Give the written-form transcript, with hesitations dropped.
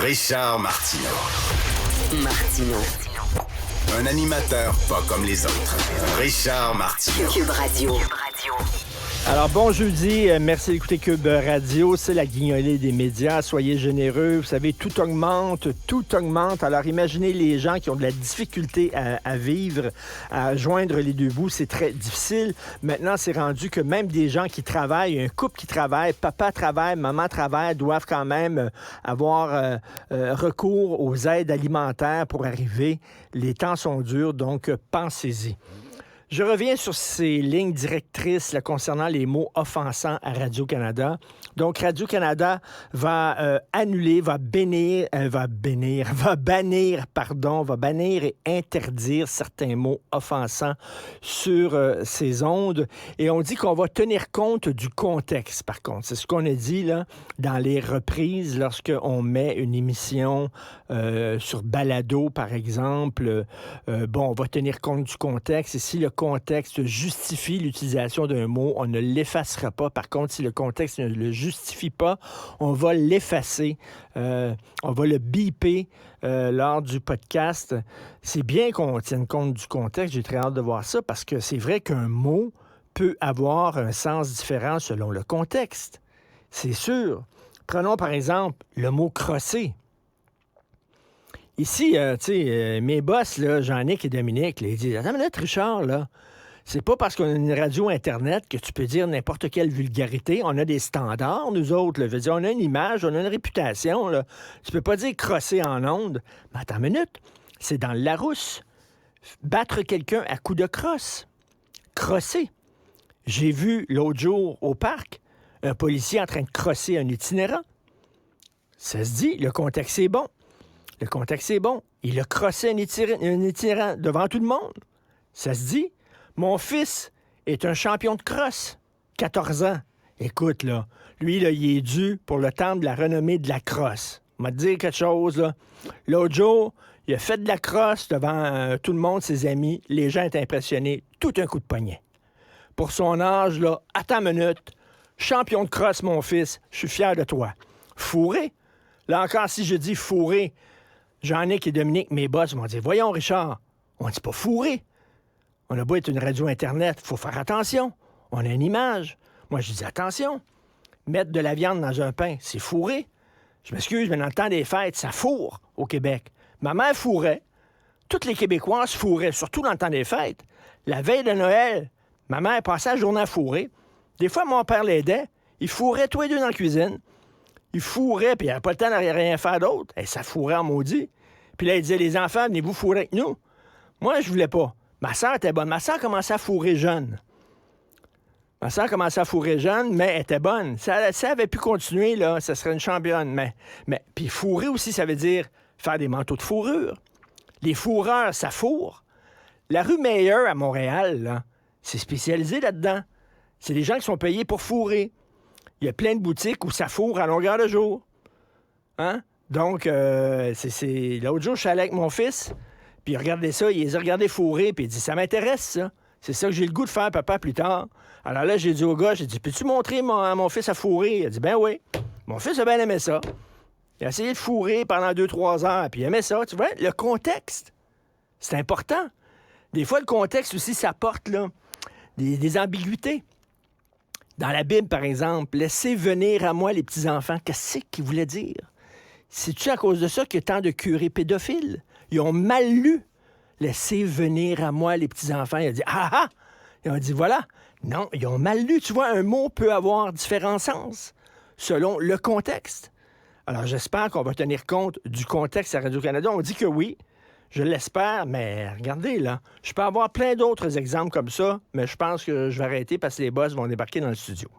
Richard Martineau. Martineau. Un animateur pas comme les autres. Richard Martineau. Cube Radio. Alors, bon jeudi, merci d'écouter Cube Radio, c'est la guignolée des médias, soyez généreux, vous savez, tout augmente, alors imaginez les gens qui ont de la difficulté à vivre, à joindre les deux bouts, c'est très difficile. Maintenant, c'est rendu que même des gens qui travaillent, un couple qui travaille, papa travaille, maman travaille, doivent quand même avoir recours aux aides alimentaires pour arriver. Les temps sont durs, donc pensez-y. Je reviens sur ces lignes directrices là, concernant les mots offensants à Radio-Canada. Donc, Radio-Canada va annuler, va bannir et interdire certains mots offensants sur ces ondes. Et on dit qu'on va tenir compte du contexte, par contre. C'est ce qu'on a dit là dans les reprises lorsqu'on met une émission sur Balado, par exemple. On va tenir compte du contexte. Et si le contexte justifie l'utilisation d'un mot, on ne l'effacera pas. Par contre, si le contexte ne le justifie pas, on va l'effacer. On va le biper lors du podcast. C'est bien qu'on tienne compte du contexte. J'ai très hâte de voir ça parce que c'est vrai qu'un mot peut avoir un sens différent selon le contexte. C'est sûr. Prenons par exemple le mot « crosser ». Ici, mes boss, là, Jean-Nic et Dominique, là, ils disent « Attends une minute, Richard, là, c'est pas parce qu'on a une radio Internet que tu peux dire n'importe quelle vulgarité. On a des standards, nous autres. Là. Je veux dire, on a une image, on a une réputation. Là. Tu peux pas dire crosser en ondes. Mais attends une minute, c'est dans le Larousse. Battre quelqu'un à coups de crosse. Crosser. J'ai vu l'autre jour au parc un policier en train de crosser un itinérant. Ça se dit, le contexte est bon. Le contexte est bon. Il a crossé un itinérant devant tout le monde. Ça se dit. Mon fils est un champion de crosse. 14 ans. Écoute, là, lui, là, il est dû pour le temps de la renommée de la crosse. On va te dire quelque chose, là. L'autre jour, il a fait de la crosse devant tout le monde, ses amis. Les gens étaient impressionnés. Tout un coup de poignet. Pour son âge, là, attends une minute. Champion de crosse, mon fils. Je suis fier de toi. Fourré. Là encore, si je dis fourré, Jean-Nic et Dominique, mes boss, m'ont dit, voyons, Richard, on dit pas fourré. On a beau être une radio Internet, il faut faire attention. On a une image. Moi, je dis attention. Mettre de la viande dans un pain, c'est fourré. Je m'excuse, mais dans le temps des fêtes, ça fourre au Québec. Ma mère fourrait. Toutes les Québécoises fourraient, surtout dans le temps des fêtes. La veille de Noël, ma mère passait la journée à fourrer. Des fois, mon père l'aidait. Il fourrait tous les deux dans la cuisine. Il fourrait, puis il n'avait pas le temps de rien faire d'autre. Et ça fourrait en maudit. Puis là, il disait, les enfants, venez-vous fourrer avec nous. Moi, je voulais pas. Ma sœur était bonne. Ma sœur commençait à fourrer jeune. Mais elle était bonne. Si elle avait pu continuer, là, ça serait une championne. Mais puis fourrer aussi, ça veut dire faire des manteaux de fourrure. Les fourreurs, ça fourre. La rue Meilleur à Montréal, là, c'est spécialisé là-dedans. C'est des gens qui sont payés pour fourrer. Il y a plein de boutiques où ça fourre à longueur de jour. Hein? Donc, l'autre jour, je suis allé avec mon fils, puis il regardait ça, il les a regardés fourrer, puis il dit, ça m'intéresse, ça. C'est ça que j'ai le goût de faire, papa, plus tard. Alors là, j'ai dit au gars, peux-tu montrer mon fils à fourrer? Il a dit, ben oui. Mon fils a bien aimé ça. Il a essayé de fourrer pendant 2-3 heures, puis il aimait ça. Tu vois, le contexte, c'est important. Des fois, le contexte aussi, ça porte là, des ambiguïtés. Dans la Bible, par exemple, « Laissez venir à moi les petits-enfants », qu'est-ce qu'il voulait dire? C'est-tu à cause de ça qu'il y a tant de curés pédophiles? Ils ont mal lu « Laissez venir à moi les petits-enfants ». Il a dit « Ah ah! » Ils ont dit « Voilà ». Non, ils ont mal lu. Tu vois, un mot peut avoir différents sens selon le contexte. Alors, j'espère qu'on va tenir compte du contexte à Radio-Canada. On dit que oui. Je l'espère, mais regardez, là, je peux avoir plein d'autres exemples comme ça, mais je pense que je vais arrêter parce que les boss vont débarquer dans le studio.